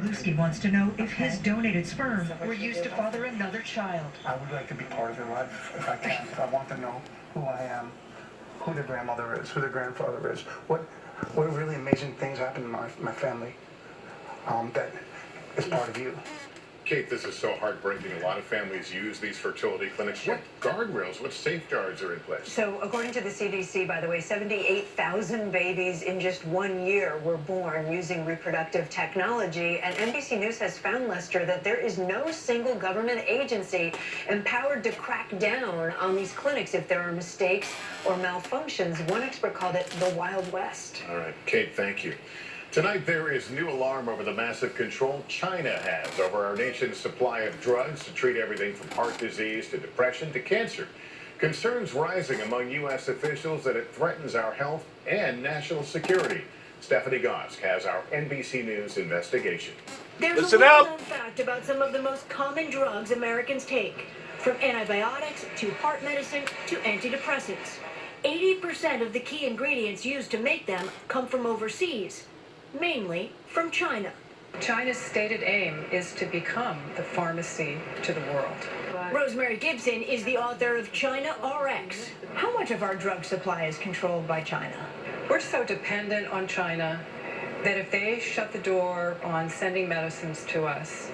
Luski wants to know if his donated sperm were used to father another child. I would like to be part of their life if I can. I want to know who I am, who their grandmother is, who their grandfather is. What really amazing things happen in my family that is part of you. Kate, this is so heartbreaking. A lot of families use these fertility clinics. What guardrails, what safeguards are in place? So according to the CDC, by the way, 78,000 babies in just 1 year were born using reproductive technology. And NBC News has found, Lester, that there is no single government agency empowered to crack down on these clinics if there are mistakes or malfunctions. One expert called it the Wild West. All right, Kate, thank you. Tonight, there is new alarm over the massive control China has over our nation's supply of drugs to treat everything from heart disease to depression to cancer. Concerns rising among U.S. officials that it threatens our health and national security. Stephanie Gosk has our NBC News investigation. There's a well-known fact about some of the most common drugs Americans take, from antibiotics to heart medicine to antidepressants. 80% of the key ingredients used to make them come from overseas, mainly from China. China's stated aim is to become the pharmacy to the world. Rosemary Gibson is the author of China RX. How much of our drug supply is controlled by China? We're so dependent on China that if they shut the door on sending medicines to us,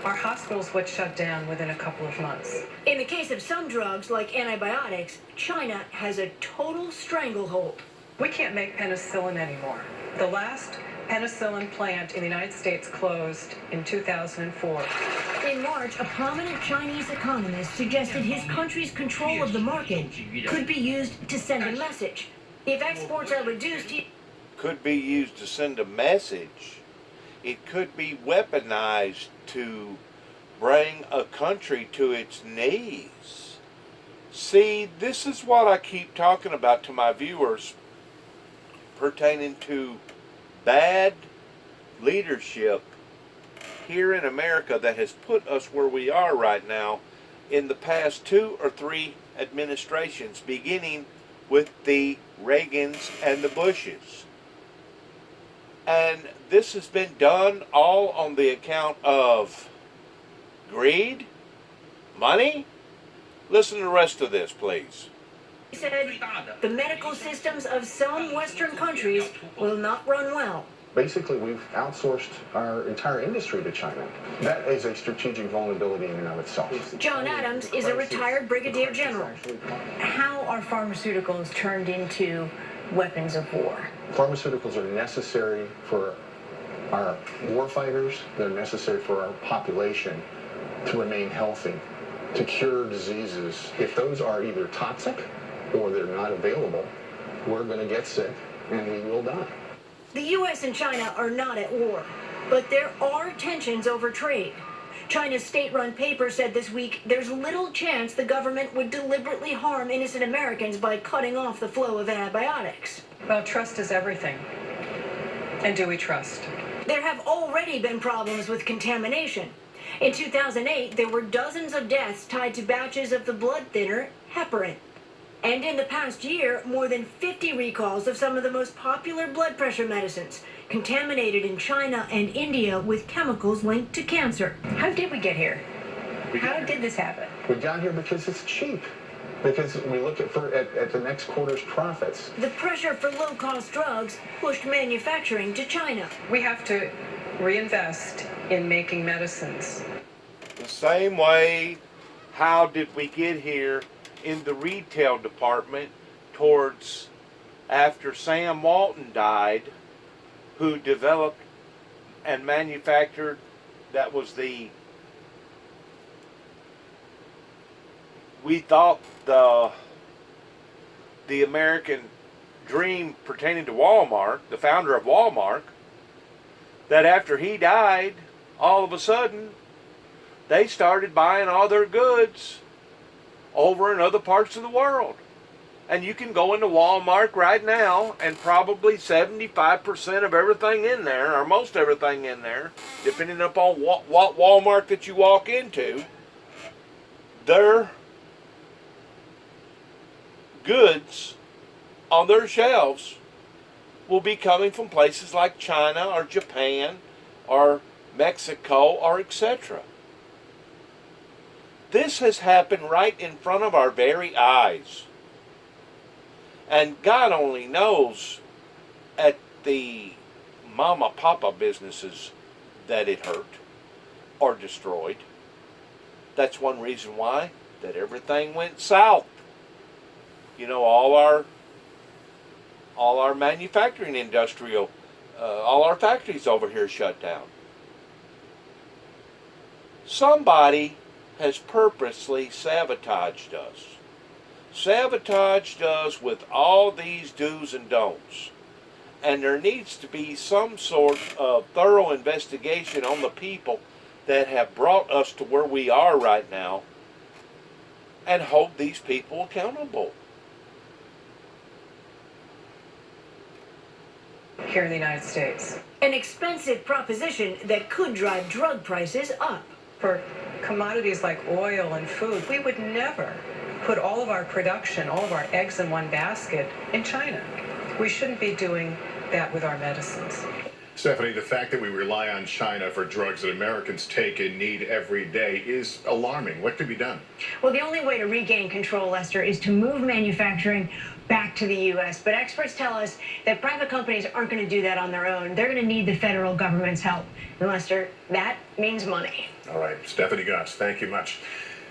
our hospitals would shut down within a couple of months. In the case of some drugs, like antibiotics, China has a total stranglehold. We can't make penicillin anymore. The last penicillin plant in the United States closed in 2004. In March, a prominent Chinese economist suggested his country's control of the market could be used to send a message. If exports are reduced, could be used to send a message. It could be weaponized to bring a country to its knees. See, this is what I keep talking about to my viewers pertaining to bad leadership here in America that has put us where we are right now in the past 2 or 3 administrations, beginning with the Reagans and the Bushes. And this has been done all on the account of greed, money. Listen to the rest of this, please. he said the medical systems of some Western countries will not run well. Basically, we've outsourced our entire industry to China. That is a strategic vulnerability in and of itself. John Adams is a retired brigadier general. How are pharmaceuticals turned into weapons of war? Pharmaceuticals are necessary for our warfighters. They're necessary for our population to remain healthy, to cure diseases. If those are either toxic or they're not available, we're going to get sick and we will die. The U.S. and China are not at war, but there are tensions over trade. China's state-run paper said this week there's little chance the government would deliberately harm innocent Americans by cutting off the flow of antibiotics. Well, trust is everything. And do we trust? There have already been problems with contamination. In 2008, there were dozens of deaths tied to batches of the blood thinner heparin. And in the past year, more than 50 recalls of some of the most popular blood pressure medicines, contaminated in China and India with chemicals linked to cancer. How did we get here? How did this happen? We got here because it's cheap. Because we look at the next quarter's profits. The pressure for low-cost drugs pushed manufacturing to China. We have to reinvest in making medicines. The same way, how did we get here in the retail department towards after Sam Walton died, who developed and manufactured, that was we thought the American dream pertaining to Walmart, the founder of Walmart, that after he died, all of a sudden, they started buying all their goods over in other parts of the world. And you can go into Walmart right now and probably 75% of everything in there, or most everything in there, depending upon what Walmart that you walk into, their goods on their shelves will be coming from places like China or Japan or Mexico, or etc. This has happened right in front of our very eyes. And God only knows at the mama papa businesses that it hurt or destroyed. That's one reason why that everything went south. You know, all our manufacturing industrial, all our factories over here shut down. Somebody has purposely sabotaged us. Sabotaged us with all these do's and don'ts. And there needs to be some sort of thorough investigation on the people that have brought us to where we are right now, and hold these people accountable. Here in the United States. An expensive proposition that could drive drug prices up. For commodities like oil and food, we would never put all of our production, all of our eggs in one basket in China. We shouldn't be doing that with our medicines. Stephanie, the fact that we rely on China for drugs that Americans take and need every day is alarming. What could be done? Well, the only way to regain control, Lester, is to move manufacturing back to the U.S. But experts tell us that private companies aren't going to do that on their own. They're going to need the federal government's help. And Lester, that means money. All right, Stephanie Goss, thank you much.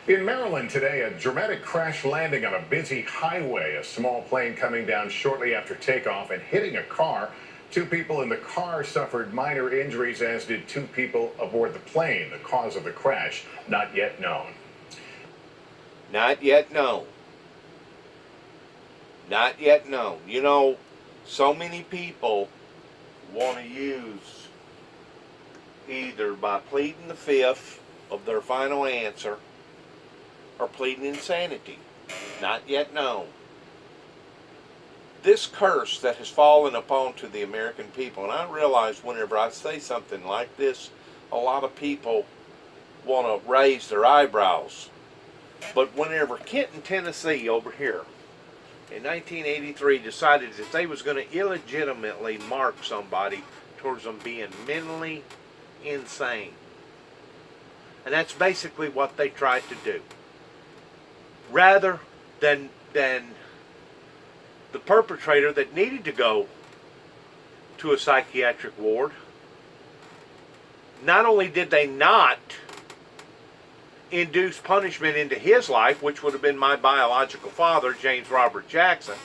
In Maryland today, a dramatic crash landing on a busy highway. A small plane coming down shortly after takeoff and hitting a car. 2 people in the car suffered minor injuries, as did 2 people aboard the plane. The cause of the crash, not yet known. Not yet known. Not yet known. You know, so many people want to use either by pleading the fifth of their final answer or pleading insanity. Not yet known. This curse that has fallen upon to the American people, and I realize whenever I say something like this, a lot of people want to raise their eyebrows. But whenever Kenton, Tennessee, over here, in 1983, decided that they was going to illegitimately mark somebody towards them being mentally insane. And that's basically what they tried to do. Rather than the perpetrator that needed to go to a psychiatric ward, not only did they not induce punishment into his life, which would have been my biological father, James Robert Jackson,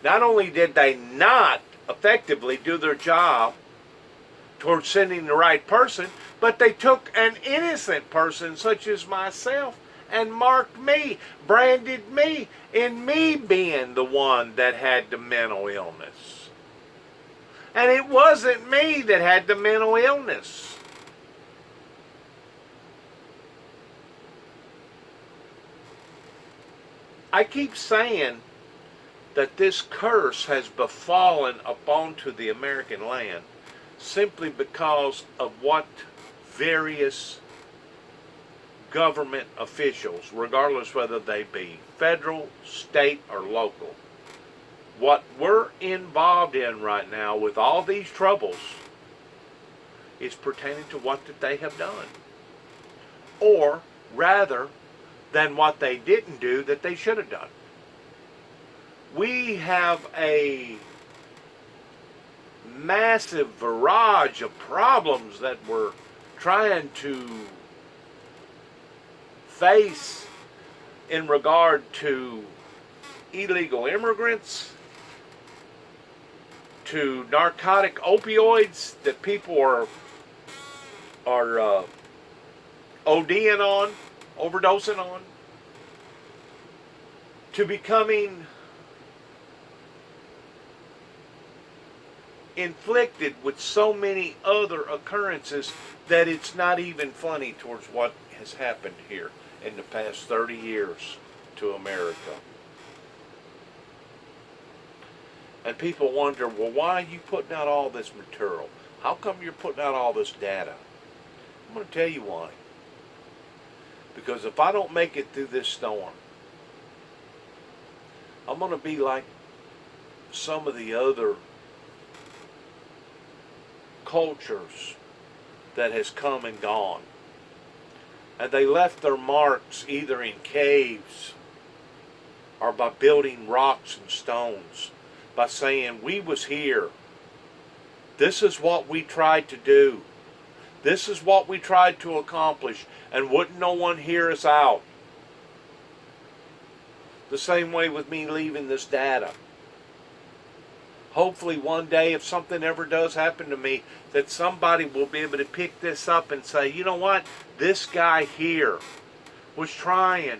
not only did they not effectively do their job towards sending the right person, but they took an innocent person such as myself and marked me, branded me, in me being the one that had the mental illness. And it wasn't me that had the mental illness. I keep saying that this curse has befallen upon to the American land simply because of what various government officials, regardless whether they be federal, state, or local, what we're involved in right now with all these troubles is pertaining to what that they have done. Or rather than what they didn't do that they should have done. We have a massive barrage of problems that we're trying to face in regard to illegal immigrants, to narcotic opioids that people are ODing on, overdosing on, to becoming inflicted with so many other occurrences that it's not even funny towards what has happened here in the past 30 years to America. And people wonder, well, why are you putting out all this material? How come you're putting out all this data? I'm going to tell you why. Because if I don't make it through this storm, I'm going to be like some of the other cultures that has come and gone. And they left their marks either in caves or by building rocks and stones, by saying, we was here. This is what we tried to do. This is what we tried to accomplish, and wouldn't no one hear us out. The same way with me leaving this data. Hopefully one day, if something ever does happen to me, that somebody will be able to pick this up and say, you know what, this guy here was trying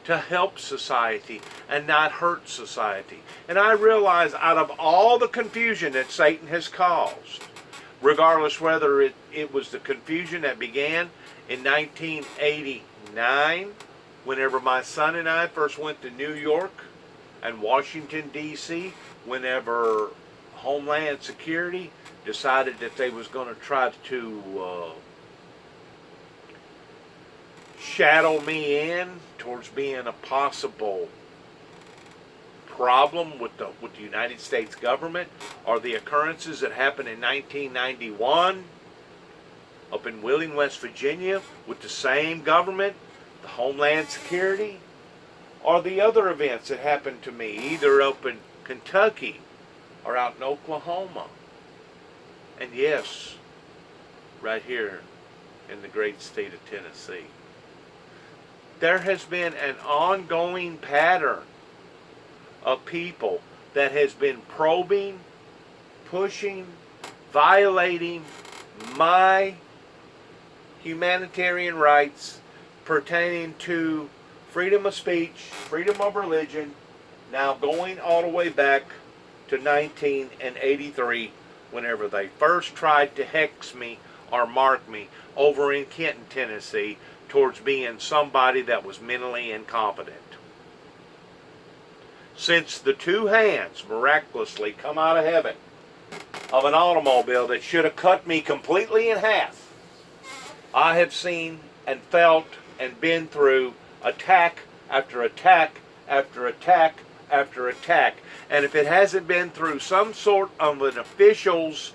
to help society and not hurt society. And I realize out of all the confusion that Satan has caused, regardless whether it was the confusion that began in 1989, whenever my son and I first went to New York and Washington, D.C., whenever Homeland Security decided that they was going to try to shadow me in towards being a possible problem with the United States government, or the occurrences that happened in 1991 up in Wheeling, West Virginia with the same government, the Homeland Security, or the other events that happened to me either up in Kentucky or out in Oklahoma. And yes, right here in the great state of Tennessee. There has been an ongoing pattern of people that has been probing, pushing, violating my humanitarian rights pertaining to freedom of speech, freedom of religion, now going all the way back to 1983, whenever they first tried to hex me or mark me over in Kenton, Tennessee, towards being somebody that was mentally incompetent. Since the two hands miraculously come out of heaven of an automobile that should have cut me completely in half, I have seen and felt and been through attack after attack after attack after attack. And if it hasn't been through some sort of an officials,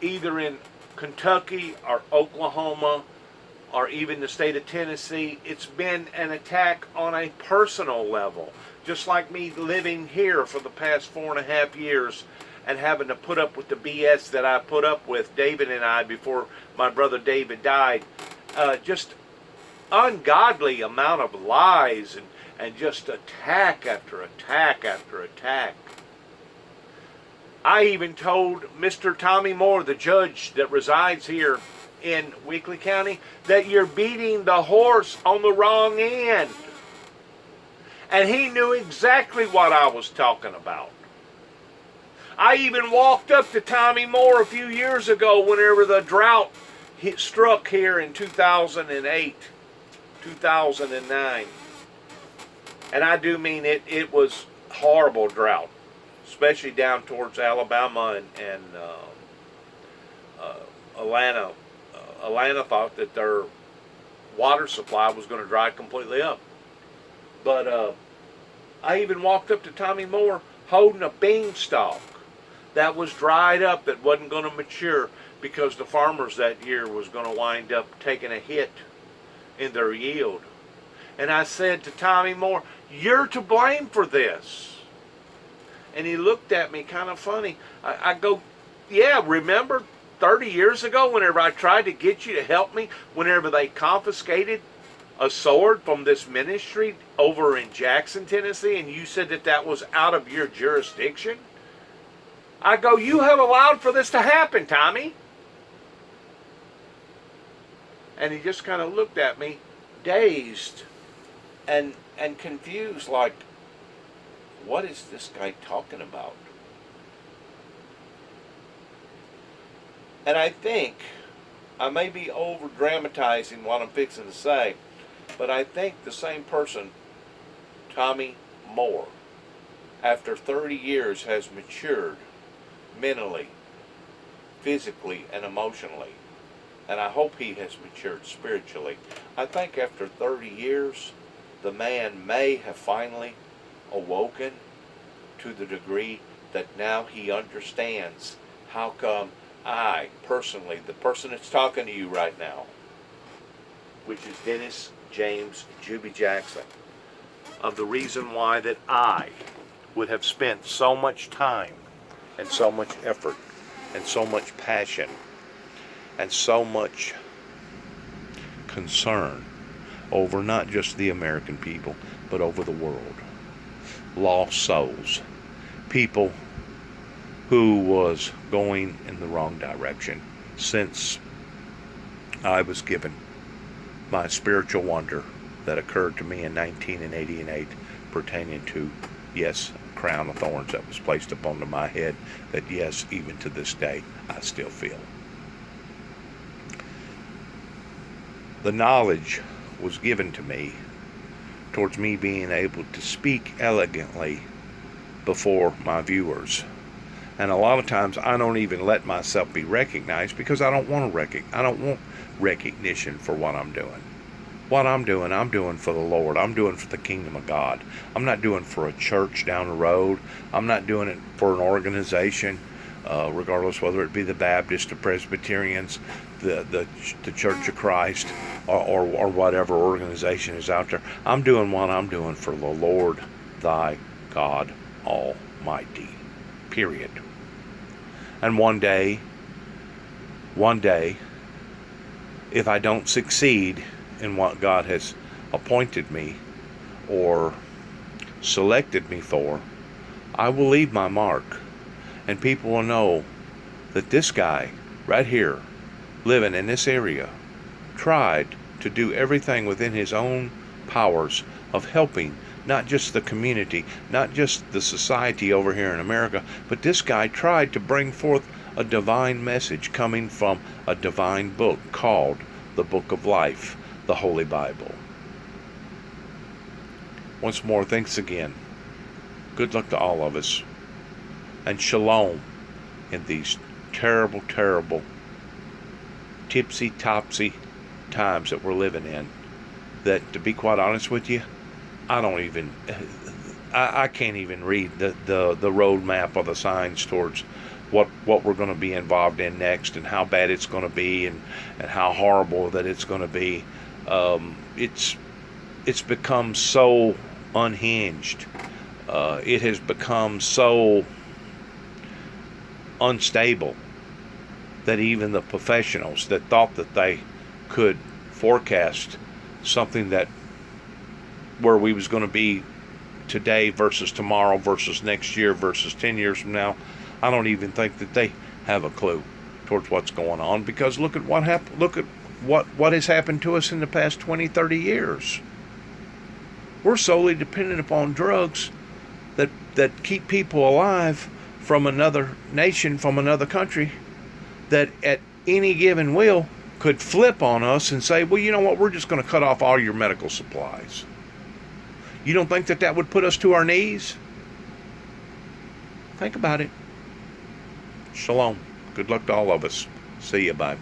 either in Kentucky or Oklahoma or even the state of Tennessee, it's been an attack on a personal level. Just like me living here for the past 4.5 years and having to put up with the BS that I put up with, David and I, before my brother David died. Just ungodly amount of lies and just attack after attack after attack. I even told Mr. Tommy Moore, the judge that resides here in Weakley County, that you're beating the horse on the wrong end. And he knew exactly what I was talking about. I even walked up to Tommy Moore a few years ago whenever the drought struck here in 2008, 2009. And I do mean it was horrible drought, especially down towards Alabama and Atlanta. Atlanta thought that their water supply was going to dry completely up. But I even walked up to Tommy Moore holding a beanstalk that was dried up, that wasn't going to mature, because the farmers that year was going to wind up taking a hit in their yield. And I said to Tommy Moore, you're to blame for this. And he looked at me kind of funny. I go, yeah, remember 30 years ago whenever I tried to get you to help me, whenever they confiscated a sword from this ministry over in Jackson, Tennessee, and you said that that was out of your jurisdiction? I go, you have allowed for this to happen, Tommy. And he just kind of looked at me, dazed and confused, like, what is this guy talking about? And I think, I may be over-dramatizing what I'm fixing to say, but I think the same person, Tommy Moore, after 30 years has matured mentally, physically, and emotionally. And I hope he has matured spiritually. I think after 30 years, the man may have finally awoken to the degree that now he understands how come I, personally, the person that's talking to you right now, which is Dennis James Juby Jackson, of the reason why that I would have spent so much time and so much effort and so much passion and so much concern over not just the American people, but over the world. Lost souls. People who was going in the wrong direction since I was given my spiritual wonder that occurred to me in 1988 pertaining to, yes, a crown of thorns that was placed upon my head that, yes, even to this day, I still feel. The knowledge was given to me towards me being able to speak elegantly before my viewers. And a lot of times I don't even let myself be recognized because I don't want recognition for what I'm doing. What I'm doing for the Lord. I'm doing for the kingdom of God. I'm not doing for a church down the road. I'm not doing it for an organization, regardless whether it be the Baptist, the Presbyterians, the Church of Christ, or whatever organization is out there. I'm doing what I'm doing for the Lord thy God Almighty. Period. And one day, if I don't succeed in what God has appointed me or selected me for, I will leave my mark, and people will know that this guy right here, living in this area, tried to do everything within his own powers of helping not just the community, not just the society over here in America, but this guy tried to bring forth a divine message coming from a divine book called the Book of Life, the Holy Bible. Once more, thanks again. Good luck to all of us. And shalom in these terrible, terrible, tipsy-topsy times that we're living in. That, to be quite honest with you, I can't even read the roadmap or the signs towards what we're going to be involved in next, and how bad it's going to be, and how horrible that it's going to be. It's become so unhinged. It has become so unstable that even the professionals that thought that they could forecast something that where we was going to be today versus tomorrow versus next year versus 10 years from now, I don't even think that they have a clue towards what's going on, because look at what happened. Look at what has happened to us in the past 20, 30 years. We're solely dependent upon drugs that keep people alive from another nation, from another country, that at any given will could flip on us and say, well, you know what, we're just going to cut off all your medical supplies. You don't think that would put us to our knees? Think about it. Shalom. Good luck to all of us. See you. Bye.